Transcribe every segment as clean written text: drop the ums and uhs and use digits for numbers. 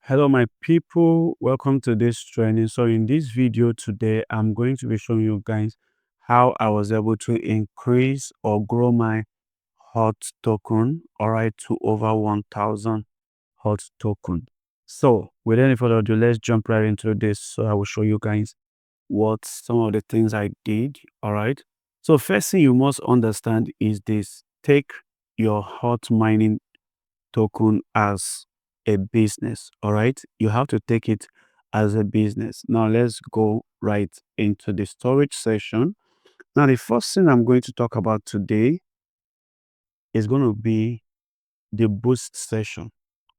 Hello my people, welcome to this training. So in this video today I'm going to be showing you guys how I was able to increase or grow my hot token, all right, to over 1000 hot token. So without any further ado, let's jump right into this. So I will show you guys what some of the things I did, all right. So first thing you must understand is this: take your hot mining token as a business. All right. You have to take it as a business. Now let's go right into the storage session. Now, the first thing I'm going to talk about today is going to be the boost session.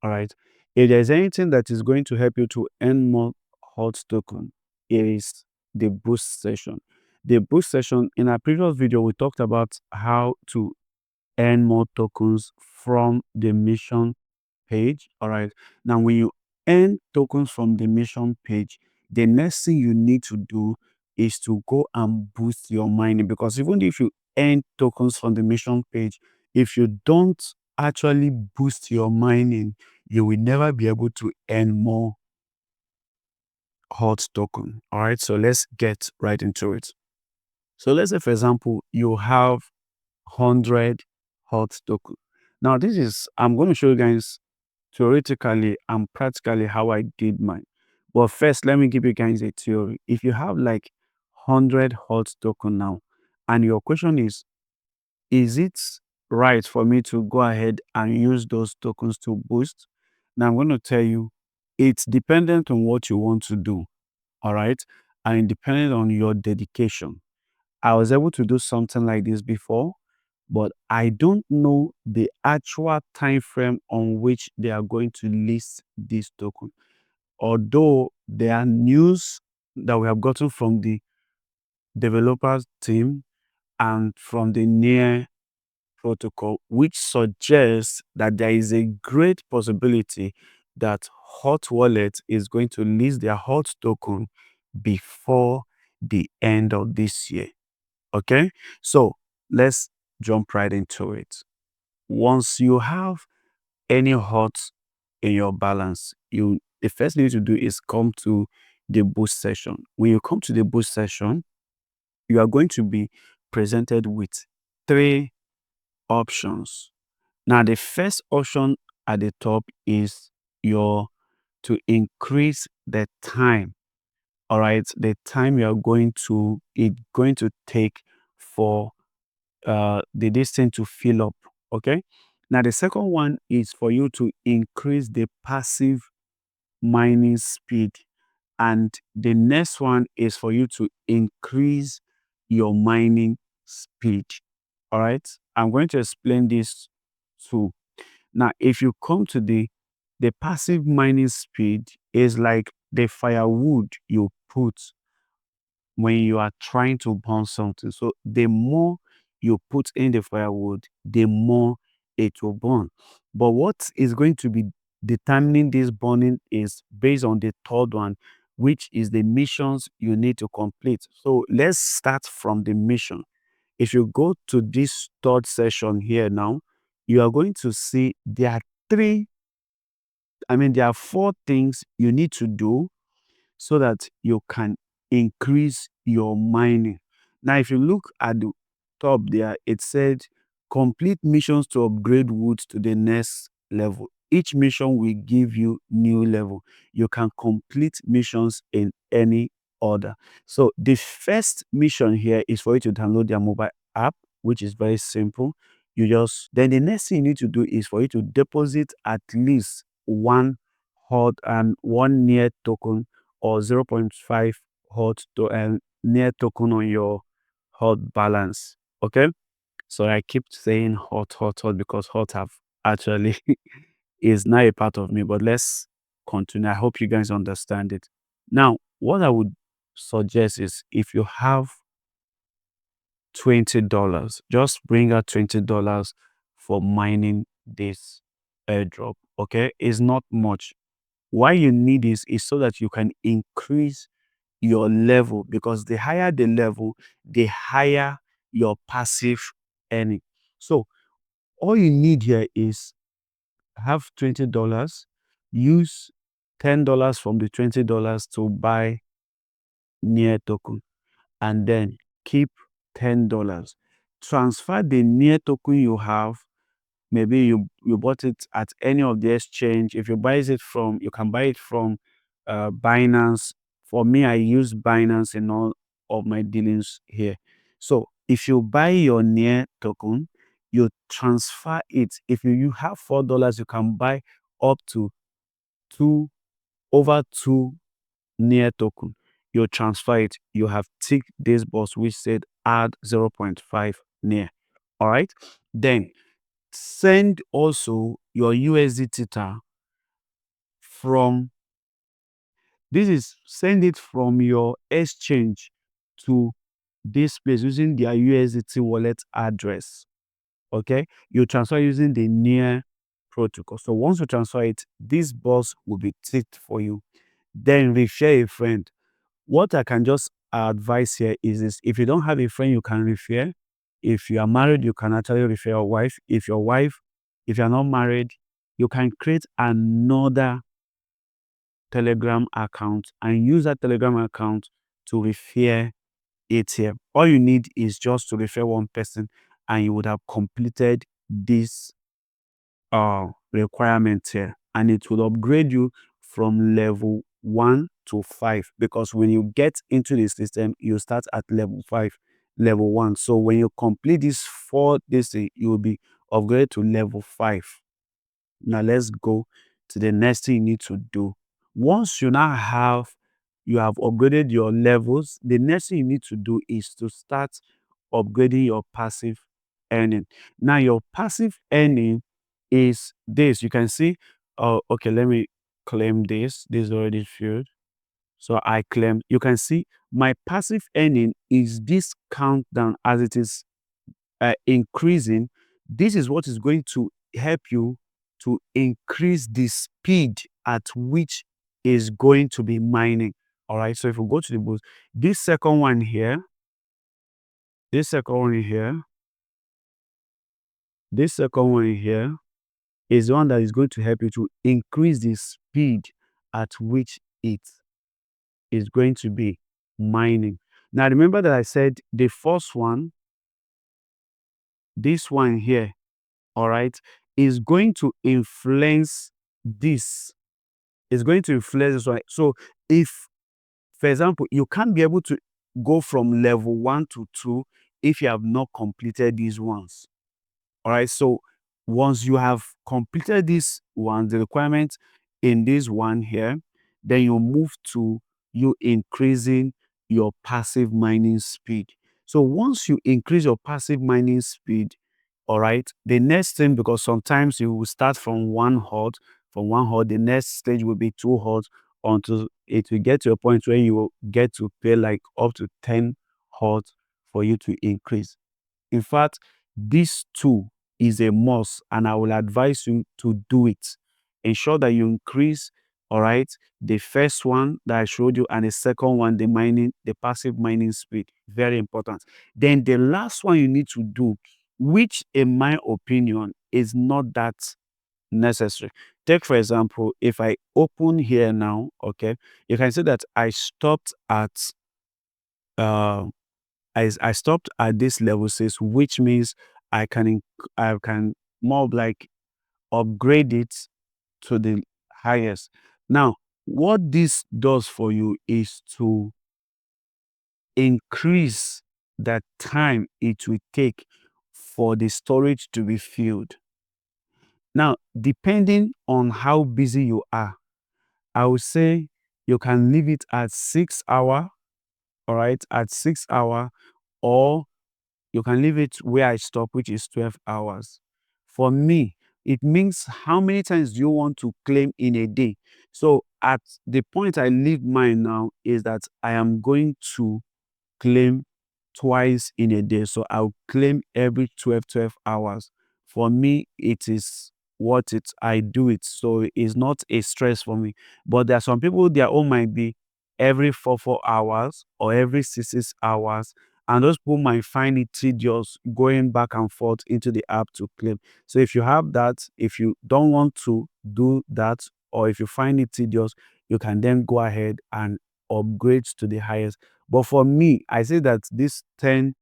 All right. If there's anything that is going to help you to earn more hot token, it is the boost session. The boost session, in our previous video, we talked about how to earn more tokens from the mission page. All right. Now, when you earn tokens from the mission page, the next thing you need to do is to go and boost your mining, because even if you earn tokens from the mission page, if you don't actually boost your mining, you will never be able to earn more hot token. All right. So let's get right into it. So let's say, for example, you have 100 hot token. Now, I'm going to show you guys theoretically and practically how I did mine. But first, let me give you guys a theory. If you have like 100 hot token now, and your question is it right for me to go ahead and use those tokens to boost? Now, I'm going to tell you, it's dependent on what you want to do. All right. And depending on your dedication. I was able to do something like this before, but I don't know the actual time frame on which they are going to list this token. Although there are news that we have gotten from the developers team and from the near protocol, which suggests that there is a great possibility that Hot Wallet is going to list their hot token before the end of this year. Okay, so let's jump right into it. Once you have any hot in your balance, the first thing you need to do is come to the boost session. When you come to the boost session, you are going to be presented with three options. Now, the first option at the top is your to increase the time. All right, the time it's going to take for the distance to fill up. Okay. Now the second one is for you to increase the passive mining speed, and the next one is for you to increase your mining speed. All right. I'm going to explain this too. Now, if you come to the passive mining speed, is like the firewood you put when you are trying to burn something. So the more you put in the firewood, the more it will burn. But what is going to be determining this burning is based on the third one, which is the missions you need to complete. So let's start from the mission. If you go to this third session here now, you are going to see there are four things you need to do so that you can increase your mining. Now, if you look at the top there, it said complete missions to upgrade wood to the next level. Each mission will give you new level. You can complete missions in any order. So the first mission here is for you to download their mobile app, which is very simple. Then the next thing you need to do is for you to deposit at least one hot and one near token or 0.5 hot to near token on your hot balance. Okay. So I keep saying hot because hot have actually is now a part of me, but let's continue. I hope you guys understand it. Now, what I would suggest is if you have $20, just bring out $20 for mining this airdrop. Okay. It's not much. Why you need this is so that you can increase your level, because the higher the level, the higher your passive earning. So all you need here is have $20, use $10 from the $20 to buy near token, and then keep $10. Transfer the near token you have. Maybe you bought it at any of the exchange. If you buy it from, you can buy it from Binance. For me, I use Binance in all of my dealings here. So if you buy your near token, you transfer it. If you have $4, you can buy up to over two near token. You transfer it. You have ticked this box which said add 0.5 near. All right. Then send also your USD Theta from, this is send it from your exchange to this place using their USDT wallet address. Okay, you transfer using the near protocol. So once you transfer it, this box will be ticked for you. Then refer a friend. What I can just advise here is this: if you don't have a friend, you can refer. If you are married, you can actually refer your wife. If you are not married, you can create another Telegram account and use that Telegram account to refer ATM. All you need is just to refer one person, and you would have completed this requirement here, and it will upgrade you from level 1 to 5, because when you get into the system, you start at level 5, level 1. So when you complete this you will be upgraded to level 5. Now let's go to the next thing you need to do. Once you have upgraded your levels, the next thing you need to do is to start upgrading your passive earning. Now your passive earning is this. You can see, okay, let me claim this. This is already filled. So I claim, you can see my passive earning is this countdown as it is increasing. This is what is going to help you to increase the speed at which is going to be mining. All right. So if we go to the boost, this second one here, this second one here, this second one here is the one that is going to help you to increase the speed at which it is going to be mining. Now remember that I said the first one, this one here, all right, is going to influence this. It's going to influence this one. So if, for example, you can't be able to go from level 1 to 2 if you have not completed these ones. All right. So once you have completed this one, the requirement in this one here, then you move to you increasing your passive mining speed. So once you increase your passive mining speed, all right, the next thing, because sometimes you will start from one hod, the next stage will be 2 hods until it will get to a point where you will get to pay like up to 10 hods for you to increase. In fact, this too is a must, and I will advise you to do it. Ensure that you increase, all right, the first one that I showed you, and the second one, the passive mining speed. Very important. Then the last one you need to do, which in my opinion is not that necessary. Take for example, if I open here now, okay, you can see that I stopped at uh I stopped at this level 6, which means I can more like upgrade it to the highest. Now, what this does for you is to increase the time it will take for the storage to be filled. Now, depending on how busy you are, I would say you can leave it at 6 hours, all right, at 6 hours, or you can leave it where I stop, which is 12 hours. For me, it means how many times do you want to claim in a day? So at the point I leave mine now is that I am going to claim twice in a day. So I'll claim every 12 hours. For me, it is what it I do it. So it's not a stress for me. But there are some people, their own might be every 4 hours or every 6 hours. And those people might find it tedious going back and forth into the app to claim. So if you have that, if you don't want to do that, or if you find it tedious, you can then go ahead and upgrade to the highest. But for me, I say that this 10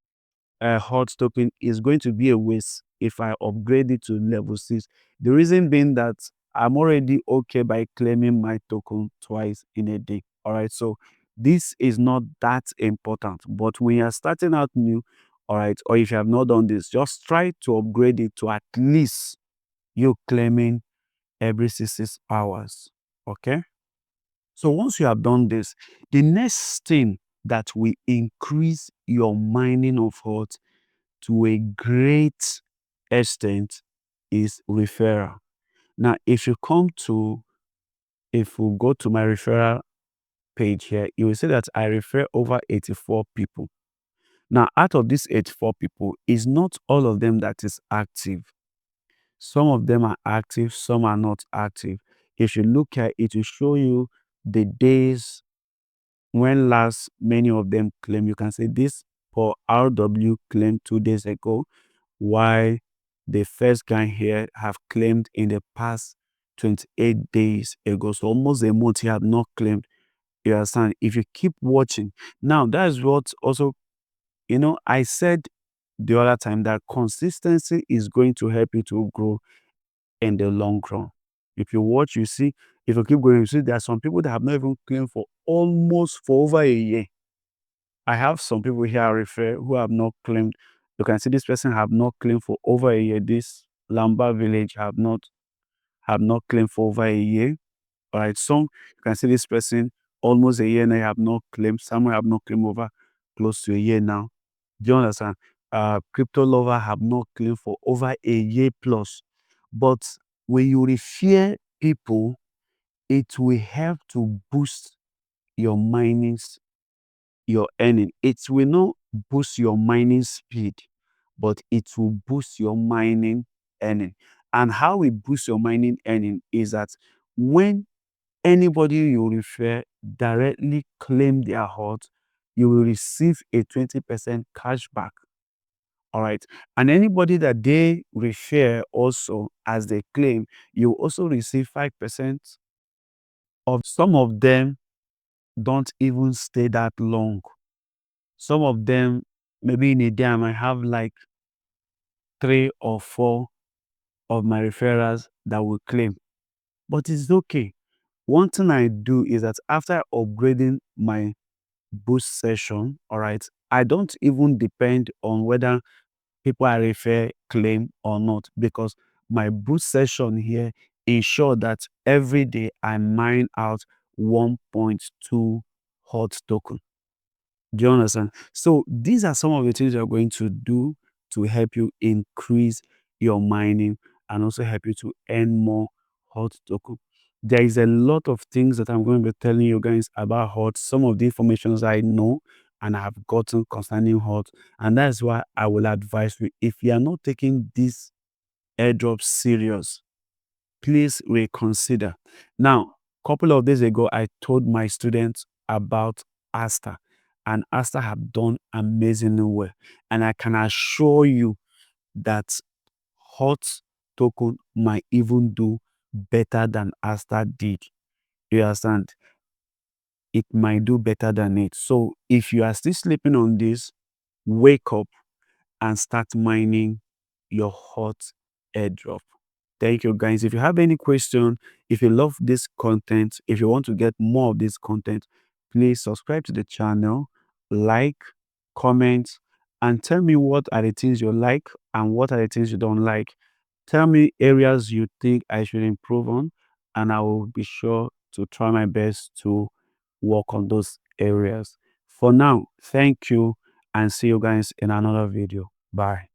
hot token is going to be a waste if I upgrade it to level 6. The reason being that I'm already okay by claiming my token twice in a day. All right, so this is not that important. But when you're starting out new, all right, or if you have not done this, just try to upgrade it to at least you claiming every 6 hours. Okay. So once you have done this, the next thing that will increase your mining of hot to a great extent is referral. Now, if we go to my referral page here, you will see that I refer over 84 people. Now, out of these 84 people, it's not all of them that is active. Some of them are active, some are not active. If you look at it, will show you the days when last many of them claim. You can say this for RW claimed 2 days ago, while the first guy here have claimed in the past 28 days ago. So almost a month he have not claimed. You understand? If you keep watching. Now, that's what also, I said the other time that consistency is going to help you to grow in the long run. If you watch, you see, if you keep going, you see there are some people that have not even claimed for over a year. I have some people here I refer who have not claimed. You can see this person have not claimed for over a year. This Lamba village have not claimed for over a year. All right. Some you can see this person almost a year and I have not claimed. Some have not claimed over close to a year now. Do you understand? Crypto lover have not claimed for over a year plus. But when you refer people, it will help to boost your minings, your earning. It will not boost your mining speed, but it will boost your mining earning. And how it boosts your mining earning is that when anybody you refer directly claim their hot, you will receive a 20% cashback. All right. And anybody that they refer also as they claim, you also receive 5% of. Some of them don't even stay that long. Some of them, maybe in a day, I might have like 3 or 4 of my referrals that will claim. But it's okay. One thing I do is that after upgrading my boost session, all right, I don't even depend on whether people I refer claim or not, because my boost session here ensure that every day I mine out 1.2 hot token. Do you understand? So these are some of the things you're going to do to help you increase your mining and also help you to earn more hot token. There is a lot of things that I'm going to be telling you guys about hot. Some of the informations I know and I have gotten concerning hot. And that's why I will advise you, if you are not taking this airdrop serious, please reconsider. Now, a couple of days ago, I told my students about Asta, and Asta have done amazingly well. And I can assure you that Hot token might even do better than Asta did. You understand? It might do better than it. So if you are still sleeping on this, wake up and start mining your hot airdrop. Thank you, guys. If you have any question, if you love this content, if you want to get more of this content, please subscribe to the channel, like, comment, and tell me what are the things you like and what are the things you don't like. Tell me areas you think I should improve on, and I will be sure to try my best to work on those areas. For now, thank you and see you guys in another video. Bye.